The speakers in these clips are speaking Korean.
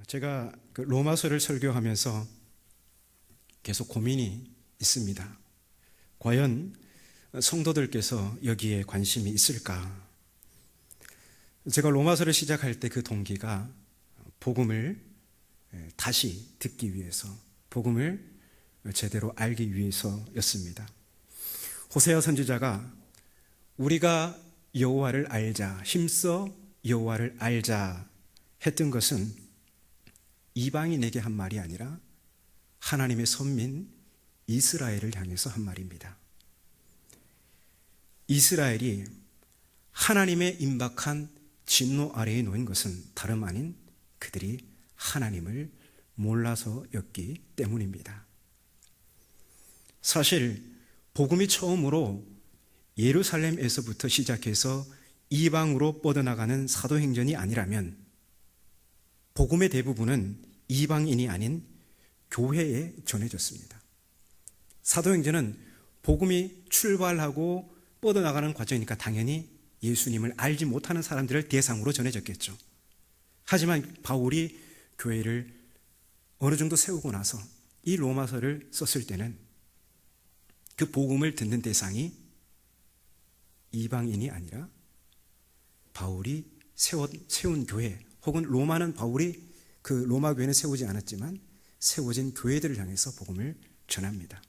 제가 로마서를 설교하면서 계속 고민이 있습니다. 과연 성도들께서 여기에 관심이 있을까? 제가 로마서를 시작할 때 그 동기가 복음을 다시 듣기 위해서, 복음을 제대로 알기 위해서였습니다. 호세아 선지자가 우리가 여호와를 알자, 힘써 여호와를 알자 했던 것은 이방인에게 한 말이 아니라 하나님의 선민 이스라엘을 향해서 한 말입니다. 이스라엘이 하나님의 임박한 진노 아래에 놓인 것은 다름 아닌 그들이 하나님을 몰라서였기 때문입니다. 사실 복음이 처음으로 예루살렘에서부터 시작해서 이방으로 뻗어나가는 사도행전이 아니라면 복음의 대부분은 이방인이 아닌 교회에 전해졌습니다. 사도행전은 복음이 출발하고 뻗어나가는 과정이니까 당연히 예수님을 알지 못하는 사람들을 대상으로 전해졌겠죠. 하지만 바울이 교회를 어느 정도 세우고 나서 이 로마서를 썼을 때는 그 복음을 듣는 대상이 이방인이 아니라 바울이 세운 교회, 혹은 로마는 바울이 그 로마 교회는 세우지 않았지만 세워진 교회들을 향해서 복음을 전합니다.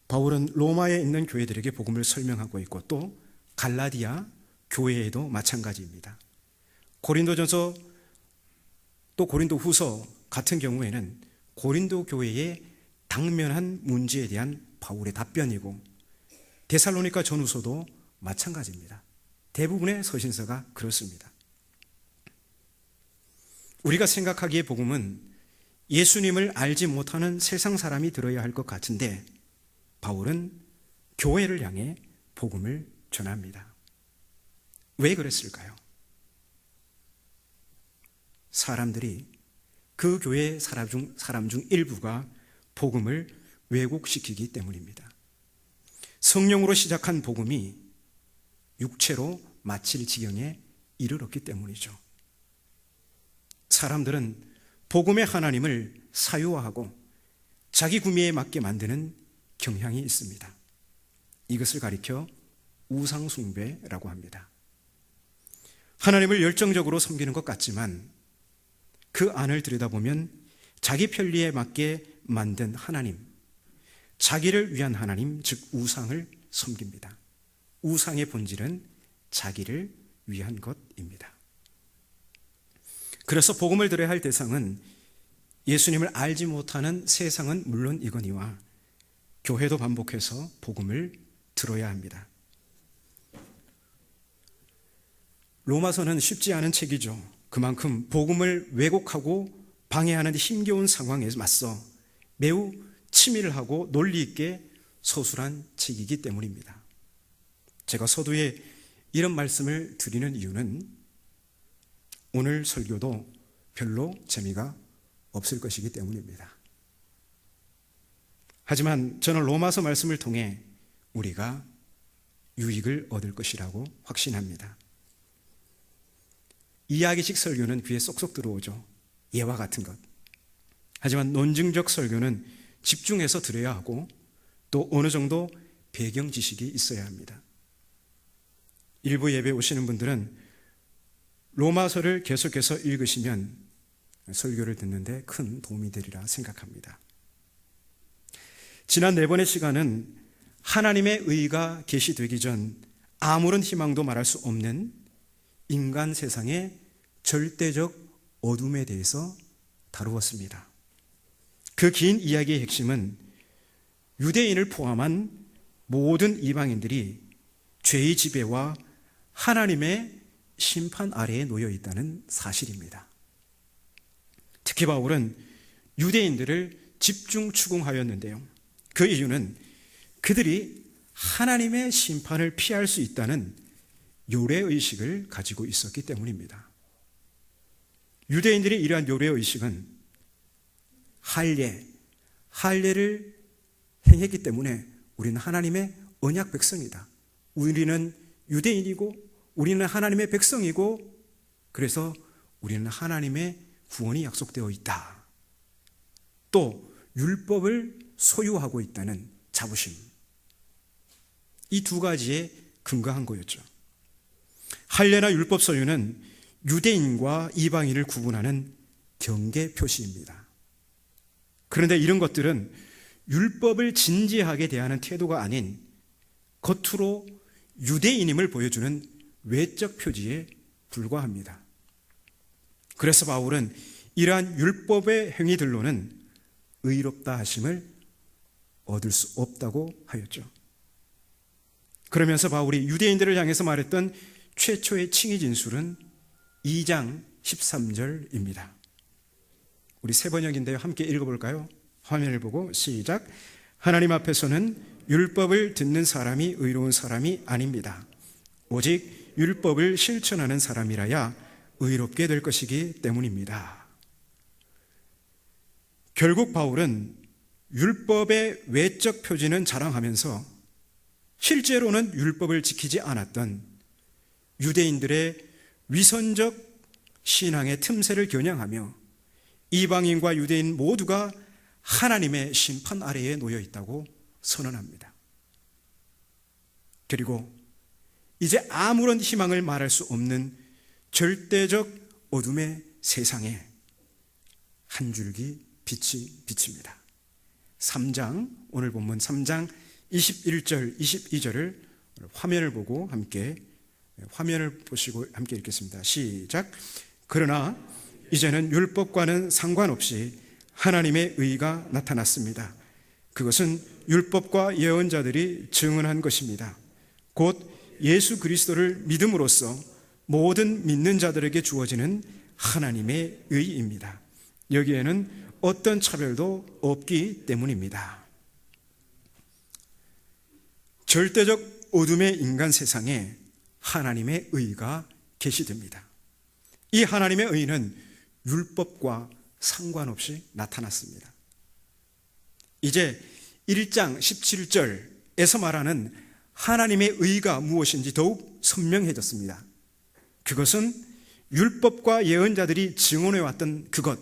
바울은 로마에 있는 교회들에게 복음을 설명하고 있고 또 갈라디아 교회에도 마찬가지입니다. 고린도전서 또 고린도후서 같은 경우에는 고린도 교회의 당면한 문제에 대한 바울의 답변이고 데살로니가 전후서도 마찬가지입니다. 대부분의 서신서가 그렇습니다. 우리가 생각하기에 복음은 예수님을 알지 못하는 세상 사람이 들어야 할 것 같은데 바울은 교회를 향해 복음을 전합니다. 왜 그랬을까요? 사람들이 그 교회 사람 중 일부가 복음을 왜곡시키기 때문입니다. 성령으로 시작한 복음이 육체로 마칠 지경에 이르렀기 때문이죠. 사람들은 복음의 하나님을 사유화하고 자기 구미에 맞게 만드는 경향이 있습니다. 이것을 가리켜 우상숭배라고 합니다. 하나님을 열정적으로 섬기는 것 같지만 그 안을 들여다보면 자기 편리에 맞게 만든 하나님, 자기를 위한 하나님, 즉 우상을 섬깁니다. 우상의 본질은 자기를 위한 것입니다. 그래서 복음을 들어야 할 대상은 예수님을 알지 못하는 세상은 물론 이거니와 교회도 반복해서 복음을 들어야 합니다. 로마서는 쉽지 않은 책이죠. 그만큼 복음을 왜곡하고 방해하는 데 힘겨운 상황에 맞서 매우 치밀하고 논리 있게 서술한 책이기 때문입니다. 제가 서두에 이런 말씀을 드리는 이유는 오늘 설교도 별로 재미가 없을 것이기 때문입니다. 하지만 저는 로마서 말씀을 통해 우리가 유익을 얻을 것이라고 확신합니다. 이야기식 설교는 귀에 쏙쏙 들어오죠. 예와 같은 것. 하지만 논증적 설교는 집중해서 들어야 하고 또 어느 정도 배경 지식이 있어야 합니다. 일부 예배 오시는 분들은 로마서를 계속해서 읽으시면 설교를 듣는데 큰 도움이 되리라 생각합니다. 지난 4번의 시간은 하나님의 의가 계시되기 전 아무런 희망도 말할 수 없는 인간 세상의 절대적 어둠에 대해서 다루었습니다. 그 긴 이야기의 핵심은 유대인을 포함한 모든 이방인들이 죄의 지배와 하나님의 심판 아래에 놓여 있다는 사실입니다. 특히 바울은 유대인들을 집중 추궁하였는데요. 그 이유는 그들이 하나님의 심판을 피할 수 있다는 요래의식을 가지고 있었기 때문입니다. 유대인들이 이러한 요래의식은 할례를 행했기 때문에 우리는 하나님의 언약 백성이다. 우리는 유대인이고 우리는 하나님의 백성이고 그래서 우리는 하나님의 구원이 약속되어 있다. 또 율법을 소유하고 있다는 자부심. 이 두 가지에 근거한 거였죠. 할례나 율법 소유는 유대인과 이방인을 구분하는 경계 표시입니다. 그런데 이런 것들은 율법을 진지하게 대하는 태도가 아닌 겉으로 유대인임을 보여주는 외적 표지에 불과합니다. 그래서 바울은 이러한 율법의 행위들로는 의롭다 하심을 얻을 수 없다고 하였죠. 그러면서 바울이 유대인들을 향해서 말했던 최초의 칭의 진술은 2장 13절입니다. 우리 세 번역인데요. 함께 읽어볼까요? 화면을 보고 시작. 하나님 앞에서는 율법을 듣는 사람이 의로운 사람이 아닙니다. 오직 율법을 실천하는 사람이라야 의롭게 될 것이기 때문입니다. 결국 바울은 율법의 외적 표지는 자랑하면서 실제로는 율법을 지키지 않았던 유대인들의 위선적 신앙의 틈새를 겨냥하며 이방인과 유대인 모두가 하나님의 심판 아래에 놓여 있다고 선언합니다. 그리고 이제 아무런 희망을 말할 수 없는 절대적 어둠의 세상에 한 줄기 빛이 비칩니다. 3장, 오늘 본문 3장 21절, 22절을 화면을 보고 함께, 화면을 보시고 함께 읽겠습니다. 시작. 그러나 이제는 율법과는 상관없이 하나님의 의가 나타났습니다. 그것은 율법과 예언자들이 증언한 것입니다. 곧 예수 그리스도를 믿음으로써 모든 믿는 자들에게 주어지는 하나님의 의입니다. 여기에는 어떤 차별도 없기 때문입니다. 절대적 어둠의 인간 세상에 하나님의 의가 계시됩니다. 이 하나님의 의는 율법과 상관없이 나타났습니다. 이제 1장 17절에서 말하는 하나님의 의가 무엇인지 더욱 선명해졌습니다. 그것은 율법과 예언자들이 증언해왔던 그것,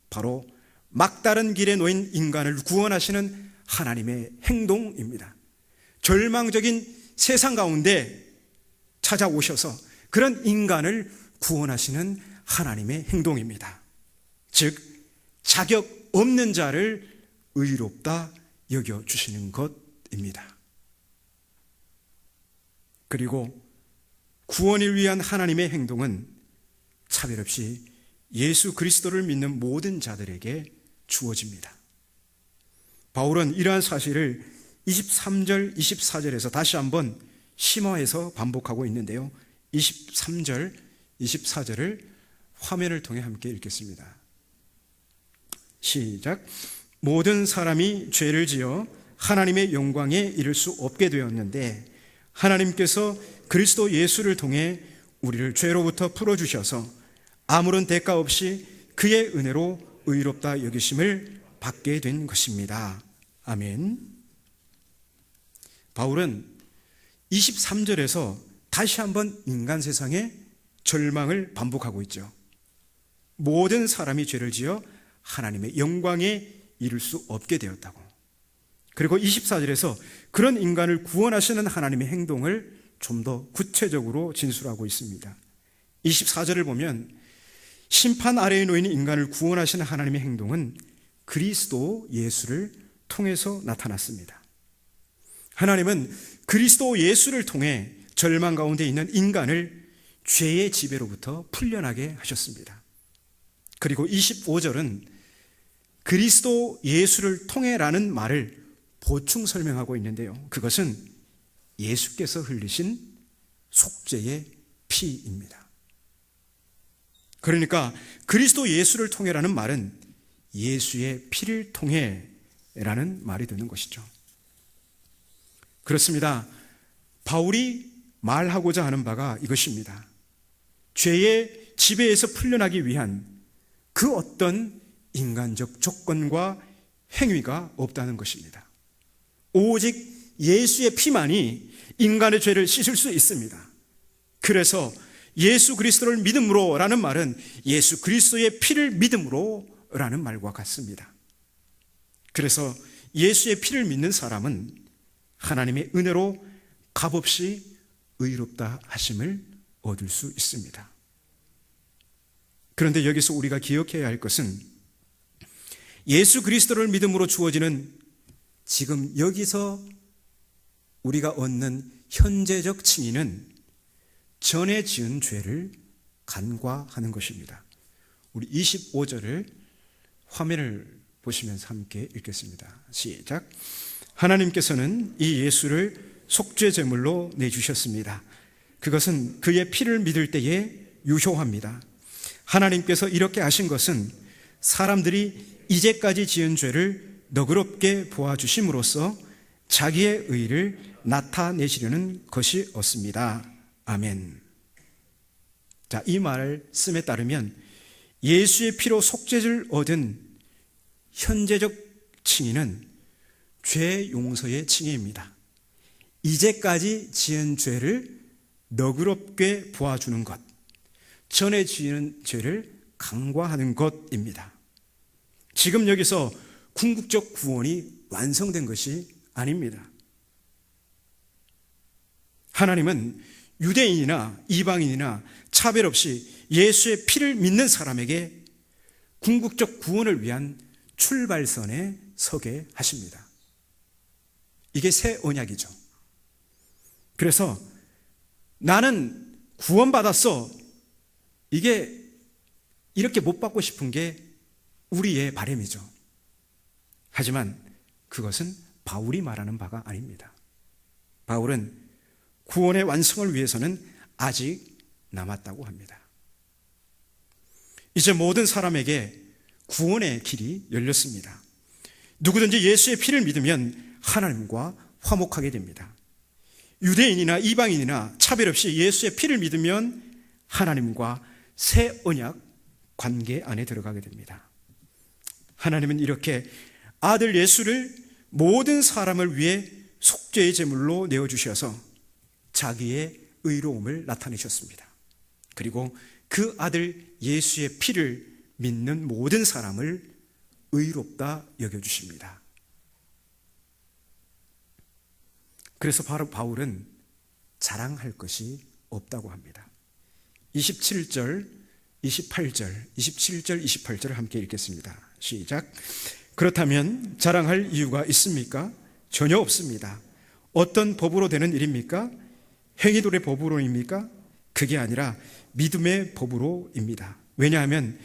바로 막다른 길에 놓인 인간을 구원하시는 하나님의 행동입니다. 절망적인 세상 가운데 찾아오셔서 그런 인간을 구원하시는 하나님의 행동입니다. 즉, 자격 없는 자를 의롭다 여겨주시는 것입니다. 그리고 구원을 위한 하나님의 행동은 차별 없이 예수 그리스도를 믿는 모든 자들에게 주어집니다. 바울은 이러한 사실을 23절, 24절에서 다시 한번 심화해서 반복하고 있는데요. 23절, 24절을 화면을 통해 함께 읽겠습니다. 시작. 모든 사람이 죄를 지어 하나님의 영광에 이를 수 없게 되었는데 하나님께서 그리스도 예수를 통해 우리를 죄로부터 풀어주셔서 아무런 대가 없이 그의 은혜로 의롭다 여기심을 받게 된 것입니다. 아멘. 바울은 23절에서 다시 한번 인간 세상의 절망을 반복하고 있죠. 모든 사람이 죄를 지어 하나님의 영광에 이를 수 없게 되었다고. 그리고 24절에서 그런 인간을 구원하시는 하나님의 행동을 좀 더 구체적으로 진술하고 있습니다. 24절을 보면 심판 아래에 놓인 인간을 구원하시는 하나님의 행동은 그리스도 예수를 통해서 나타났습니다. 하나님은 그리스도 예수를 통해 절망 가운데 있는 인간을 죄의 지배로부터 풀려나게 하셨습니다. 그리고 25절은 그리스도 예수를 통해라는 말을 보충 설명하고 있는데요. 그것은 예수께서 흘리신 속죄의 피입니다. 그러니까 그리스도 예수를 통해라는 말은 예수의 피를 통해라는 말이 되는 것이죠. 그렇습니다. 바울이 말하고자 하는 바가 이것입니다. 죄의 지배에서 풀려나기 위한 그 어떤 인간적 조건과 행위가 없다는 것입니다. 오직 예수의 피만이 인간의 죄를 씻을 수 있습니다. 그래서 예수 그리스도를 믿음으로 라는 말은 예수 그리스도의 피를 믿음으로 라는 말과 같습니다. 그래서 예수의 피를 믿는 사람은 하나님의 은혜로 값없이 의롭다 하심을 얻을 수 있습니다. 그런데 여기서 우리가 기억해야 할 것은 예수 그리스도를 믿음으로 주어지는 지금 여기서 우리가 얻는 현재적 칭의는 전에 지은 죄를 간과하는 것입니다. 우리 25절을 화면을 보시면서 함께 읽겠습니다. 시작. 하나님께서는 이 예수를 속죄 제물로 내주셨습니다. 그것은 그의 피를 믿을 때에 유효합니다. 하나님께서 이렇게 하신 것은 사람들이 이제까지 지은 죄를 너그럽게 보아주심으로써 자기의 의를 나타내시려는 것이었습니다. 아멘. 자, 이 말씀에 따르면 예수의 피로 속죄를 얻은 현재적 칭의는 죄 용서의 칭의입니다. 이제까지 지은 죄를 너그럽게 보아주는 것, 전에 지은 죄를 간과하는 것입니다. 지금 여기서 궁극적 구원이 완성된 것이 아닙니다. 하나님은 유대인이나 이방인이나 차별 없이 예수의 피를 믿는 사람에게 궁극적 구원을 위한 출발선에 서게 하십니다. 이게 새 언약이죠. 그래서 나는 구원받았어, 이게 이렇게 못 받고 싶은 게 우리의 바람이죠. 하지만 그것은 바울이 말하는 바가 아닙니다. 바울은 구원의 완성을 위해서는 아직 남았다고 합니다. 이제 모든 사람에게 구원의 길이 열렸습니다. 누구든지 예수의 피를 믿으면 하나님과 화목하게 됩니다. 유대인이나 이방인이나 차별 없이 예수의 피를 믿으면 하나님과 새 언약 관계 안에 들어가게 됩니다. 하나님은 이렇게 아들 예수를 모든 사람을 위해 속죄의 제물로 내어주셔서 자기의 의로움을 나타내셨습니다. 그리고 그 아들 예수의 피를 믿는 모든 사람을 의롭다 여겨주십니다. 그래서 바로 바울은 자랑할 것이 없다고 합니다. 27절, 28절, 27절, 28절을 함께 읽겠습니다. 시작. 그렇다면 자랑할 이유가 있습니까? 전혀 없습니다. 어떤 법으로 되는 일입니까? 행위들의 법으로입니까? 그게 아니라 믿음의 법으로입니다. 왜냐하면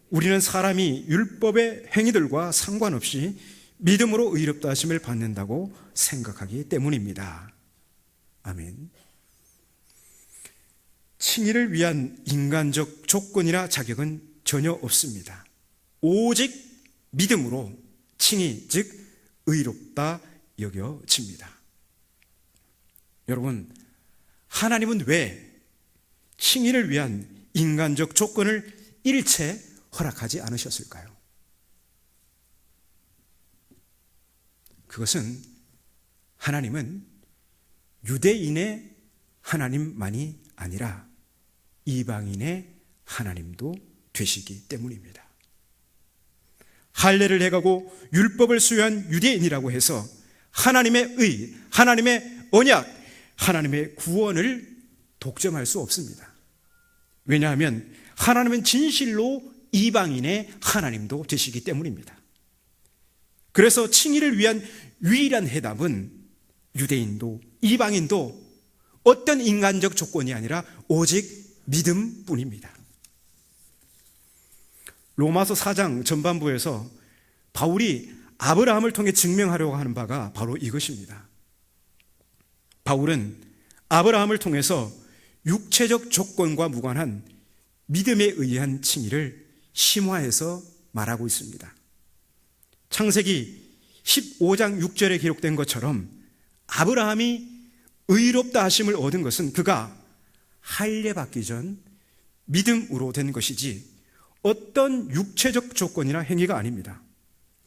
우리는 사람이 율법의 행위들과 상관없이 믿음으로 의롭다 하심을 받는다고 생각하기 때문입니다. 아멘. 칭의를 위한 인간적 조건이나 자격은 전혀 없습니다. 오직 믿음으로 칭의, 즉 의롭다 여겨집니다. 여러분, 하나님은 왜 칭의를 위한 인간적 조건을 일체 허락하지 않으셨을까요? 그것은 하나님은 유대인의 하나님만이 아니라 이방인의 하나님도 되시기 때문입니다. 할례를 해가고 율법을 수여한 유대인이라고 해서 하나님의 의, 하나님의 언약, 하나님의 구원을 독점할 수 없습니다. 왜냐하면 하나님은 진실로 이방인의 하나님도 되시기 때문입니다. 그래서 칭의를 위한 유일한 해답은 유대인도 이방인도 어떤 인간적 조건이 아니라 오직 믿음뿐입니다. 로마서 4장 전반부에서 바울이 아브라함을 통해 증명하려고 하는 바가 바로 이것입니다. 바울은 아브라함을 통해서 육체적 조건과 무관한 믿음에 의한 칭의를 심화해서 말하고 있습니다. 창세기 15장 6절에 기록된 것처럼 아브라함이 의롭다 하심을 얻은 것은 그가 할례 받기 전 믿음으로 된 것이지 어떤 육체적 조건이나 행위가 아닙니다.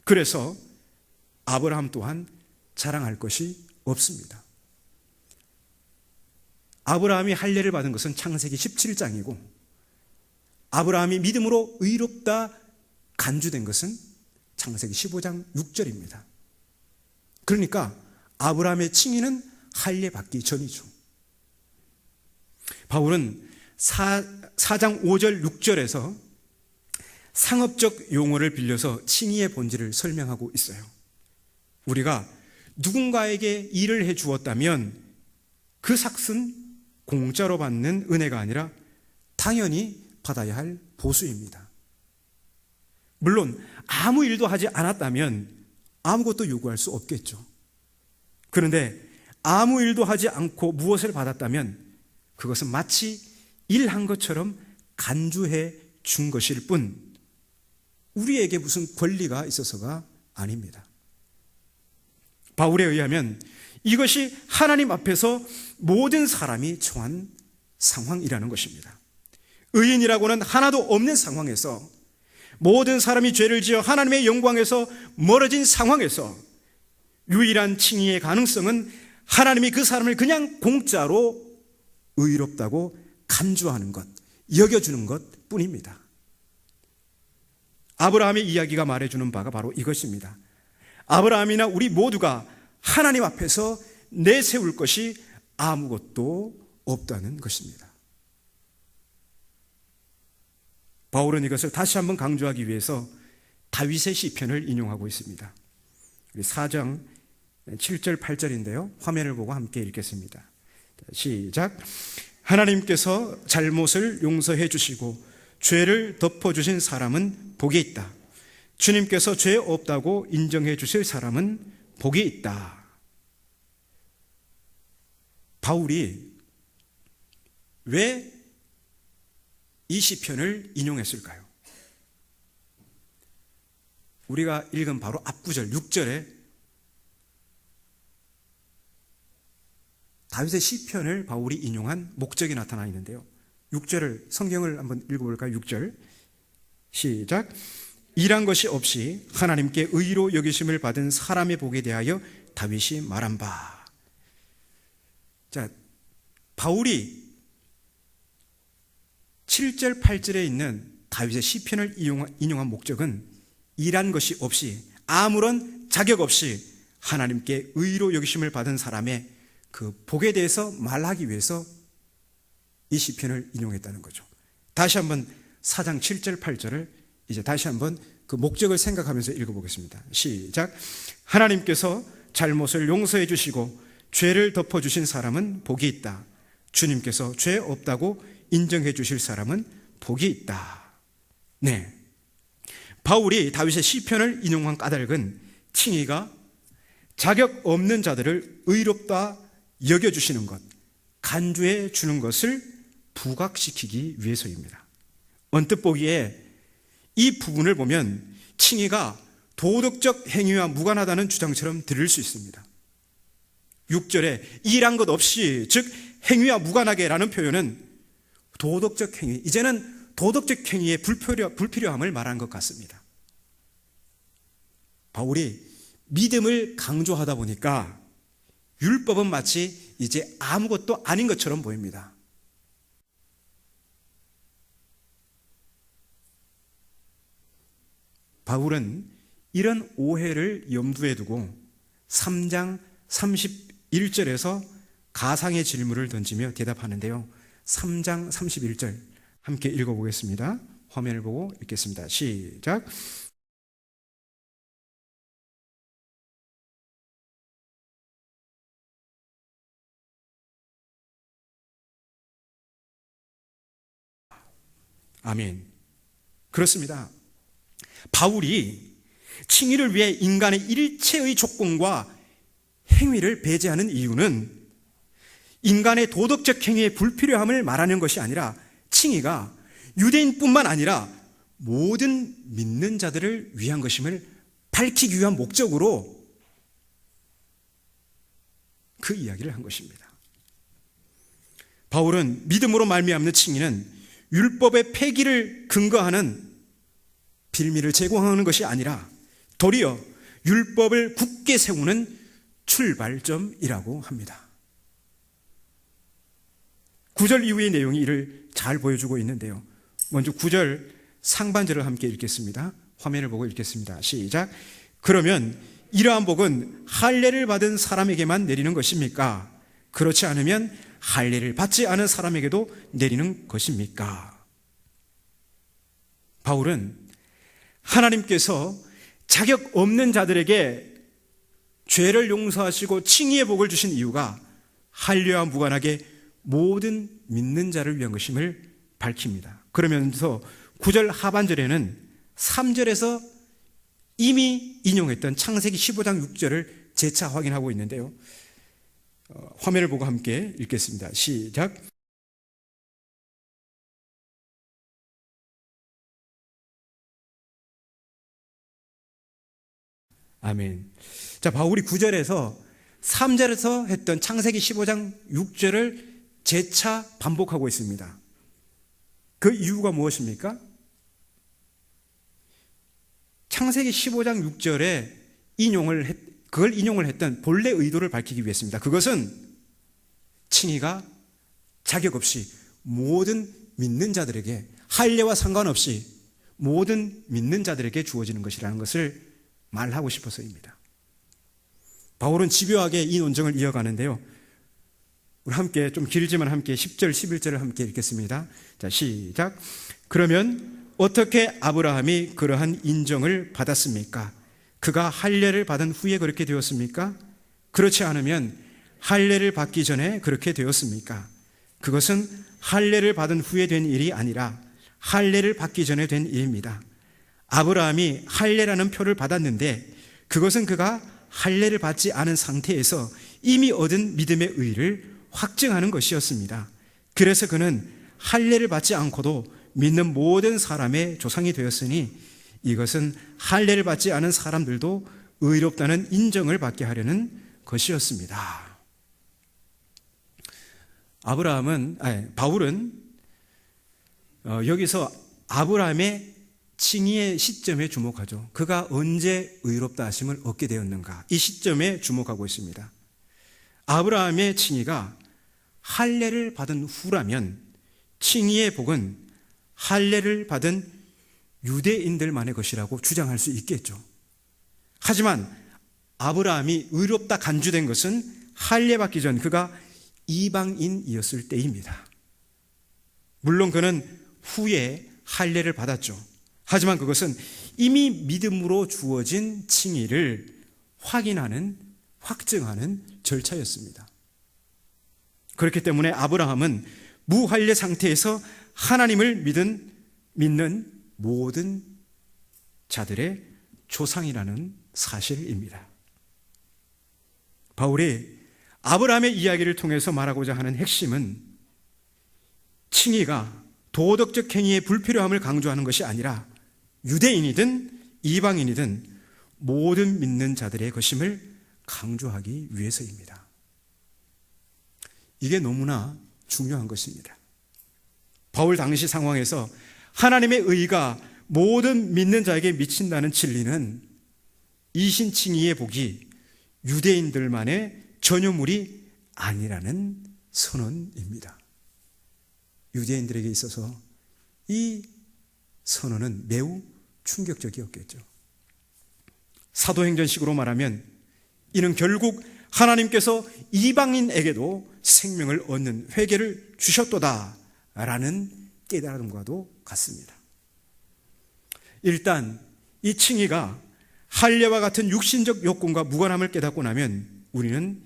그래서 아브라함 또한 자랑할 것이 없습니다. 아브라함이 할례를 받은 것은 창세기 17장이고 아브라함이 믿음으로 의롭다 간주된 것은 창세기 15장 6절입니다. 그러니까 아브라함의 칭의는 할례 받기 전이죠. 바울은 4장 5절 6절에서 상업적 용어를 빌려서 칭의의 본질을 설명하고 있어요. 우리가 누군가에게 일을 해 주었다면 그 삭은 공짜로 받는 은혜가 아니라 당연히 받아야 할 보수입니다. 물론 아무 일도 하지 않았다면 아무것도 요구할 수 없겠죠. 그런데 아무 일도 하지 않고 무엇을 받았다면 그것은 마치 일한 것처럼 간주해 준 것일 뿐 우리에게 무슨 권리가 있어서가 아닙니다. 바울에 의하면 이것이 하나님 앞에서 모든 사람이 처한 상황이라는 것입니다. 의인이라고는 하나도 없는 상황에서 모든 사람이 죄를 지어 하나님의 영광에서 멀어진 상황에서 유일한 칭의의 가능성은 하나님이 그 사람을 그냥 공짜로 의롭다고 간주하는 것, 여겨주는 것 뿐입니다. 아브라함의 이야기가 말해주는 바가 바로 이것입니다. 아브라함이나 우리 모두가 하나님 앞에서 내세울 것이 아무것도 없다는 것입니다. 바울은 이것을 다시 한번 강조하기 위해서 다윗의 시편을 인용하고 있습니다. 4장 7절 8절인데요. 화면을 보고 함께 읽겠습니다. 시작. 하나님께서 잘못을 용서해 주시고 죄를 덮어주신 사람은 복이 있다. 주님께서 죄 없다고 인정해 주실 사람은 복이 있다. 바울이 왜 이 시편을 인용했을까요? 우리가 읽은 바로 앞구절 6절에 다윗의 시편을 바울이 인용한 목적이 나타나 있는데요. 6절을 성경을 한번 읽어볼까요? 6절 시작. 일한 것이 없이 하나님께 의로 여기심을 받은 사람의 복에 대하여 다윗이 말한 바. 자, 바울이 7절 8절에 있는 다윗의 시편을 인용한 목적은 일한 것이 없이 아무런 자격 없이 하나님께 의로 여기심을 받은 사람의 그 복에 대해서 말하기 위해서 이 시편을 인용했다는 거죠. 다시 한번 4장 7절 8절을 이제 다시 한번 그 목적을 생각하면서 읽어보겠습니다. 시작. 하나님께서 잘못을 용서해 주시고 죄를 덮어주신 사람은 복이 있다. 주님께서 죄 없다고 인정해 주실 사람은 복이 있다. 네, 바울이 다윗의 시편을 인용한 까닭은 칭의가 자격 없는 자들을 의롭다 여겨주시는 것, 간주해 주는 것을 부각시키기 위해서입니다. 언뜻 보기에 이 부분을 보면 칭의가 도덕적 행위와 무관하다는 주장처럼 들릴 수 있습니다. 6절에 일한 것 없이, 즉 행위와 무관하게 라는 표현은 도덕적 행위, 이제는 도덕적 행위의 불필요함을 말하는 것 같습니다. 바울이 믿음을 강조하다 보니까 율법은 마치 이제 아무것도 아닌 것처럼 보입니다. 바울은 이런 오해를 염두에 두고 3장 31절에서 가상의 질문을 던지며 대답하는데요. 3장 31절 함께 읽어보겠습니다. 화면을 보고 읽겠습니다. 시작. 아멘. 그렇습니다. 바울이 칭의를 위해 인간의 일체의 조건과 행위를 배제하는 이유는 인간의 도덕적 행위의 불필요함을 말하는 것이 아니라 칭의가 유대인뿐만 아니라 모든 믿는 자들을 위한 것임을 밝히기 위한 목적으로 그 이야기를 한 것입니다. 바울은 믿음으로 말미암는 칭의는 율법의 폐기를 근거하는 빌미를 제공하는 것이 아니라 도리어 율법을 굳게 세우는 출발점이라고 합니다. 9절 이후의 내용이 이를 잘 보여주고 있는데요. 먼저 9절 상반절을 함께 읽겠습니다. 화면을 보고 읽겠습니다. 시작. 그러면 이러한 복은 할례를 받은 사람에게만 내리는 것입니까? 그렇지 않으면 할례를 받지 않은 사람에게도 내리는 것입니까? 바울은 하나님께서 자격 없는 자들에게 죄를 용서하시고 칭의의 복을 주신 이유가 할례와 무관하게 모든 믿는 자를 위한 것임을 밝힙니다. 그러면서 9절 하반절에는 3절에서 이미 인용했던 창세기 15장 6절을 재차 확인하고 있는데요. 화면을 보고 함께 읽겠습니다. 시작. 아멘. 자, 바울이 9절에서 3절에서 했던 창세기 15장 6절을 재차 반복하고 있습니다. 그 이유가 무엇입니까? 창세기 15장 6절에 그걸 인용을 했던 본래 의도를 밝히기 위해서입니다. 그것은 칭의가 자격 없이 모든 믿는 자들에게, 할례와 상관없이 모든 믿는 자들에게 주어지는 것이라는 것을 말하고 싶어서입니다. 바울은 집요하게 이 논증을 이어가는데요. 우리 함께, 좀 길지만 함께 10절, 11절을 함께 읽겠습니다. 자, 시작. 그러면 어떻게 아브라함이 그러한 인정을 받았습니까? 그가 할례를 받은 후에 그렇게 되었습니까? 그렇지 않으면 할례를 받기 전에 그렇게 되었습니까? 그것은 할례를 받은 후에 된 일이 아니라 할례를 받기 전에 된 일입니다. 아브라함이 할례라는 표를 받았는데 그것은 그가 할례를 받지 않은 상태에서 이미 얻은 믿음의 의를 확증하는 것이었습니다. 그래서 그는 할례를 받지 않고도 믿는 모든 사람의 조상이 되었으니 이것은 할례를 받지 않은 사람들도 의롭다는 인정을 받게 하려는 것이었습니다. 바울은 여기서 아브라함의 칭의의 시점에 주목하죠. 그가 언제 의롭다 하심을 얻게 되었는가, 이 시점에 주목하고 있습니다. 아브라함의 칭의가 할례를 받은 후라면 칭의의 복은 할례를 받은 유대인들만의 것이라고 주장할 수 있겠죠. 하지만 아브라함이 의롭다 간주된 것은 할례 받기 전 그가 이방인이었을 때입니다. 물론 그는 후에 할례를 받았죠. 하지만 그것은 이미 믿음으로 주어진 칭의를 확증하는 절차였습니다. 그렇기 때문에 아브라함은 무할례 상태에서 하나님을 믿는 모든 자들의 조상이라는 사실입니다. 바울이 아브라함의 이야기를 통해서 말하고자 하는 핵심은 칭의가 도덕적 행위의 불필요함을 강조하는 것이 아니라 유대인이든 이방인이든 모든 믿는 자들의 것임을 강조하기 위해서입니다. 이게 너무나 중요한 것입니다. 바울 당시 상황에서 하나님의 의가 모든 믿는 자에게 미친다는 진리는 이신칭의의 복이 유대인들만의 전유물이 아니라는 선언입니다. 유대인들에게 있어서 이 선언은 매우 충격적이었겠죠. 사도행전식으로 말하면 이는 결국 하나님께서 이방인에게도 생명을 얻는 회개를 주셨도다 라는 깨달음과도 같습니다. 일단 이 칭의가 할례와 같은 육신적 요건과 무관함을 깨닫고 나면 우리는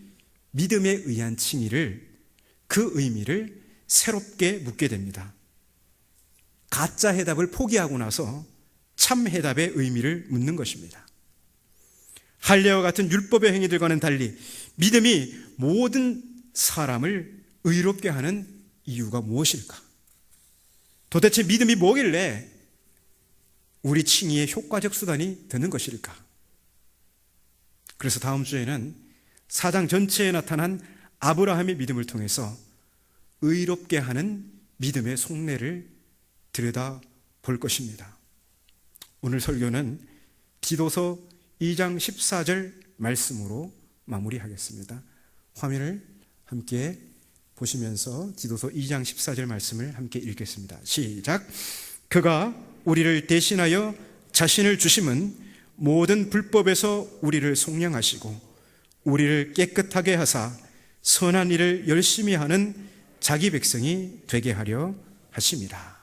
믿음에 의한 칭의를, 그 의미를 새롭게 묻게 됩니다. 가짜 해답을 포기하고 나서 참 해답의 의미를 묻는 것입니다. 할례와 같은 율법의 행위들과는 달리 믿음이 모든 사람을 의롭게 하는 이유가 무엇일까? 도대체 믿음이 뭐길래 우리 칭의의 효과적 수단이 되는 것일까? 그래서 다음 주에는 사장 전체에 나타난 아브라함의 믿음을 통해서 의롭게 하는 믿음의 속내를 들여다 볼 것입니다. 오늘 설교는 디도서 2장 14절 말씀으로 마무리하겠습니다. 화면을 함께 보시면서 디도서 2장 14절 말씀을 함께 읽겠습니다. 시작. 그가 우리를 대신하여 자신을 주심은 모든 불법에서 우리를 속량하시고 우리를 깨끗하게 하사 선한 일을 열심히 하는 자기 백성이 되게 하려 하심이라.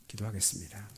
기도하겠습니다.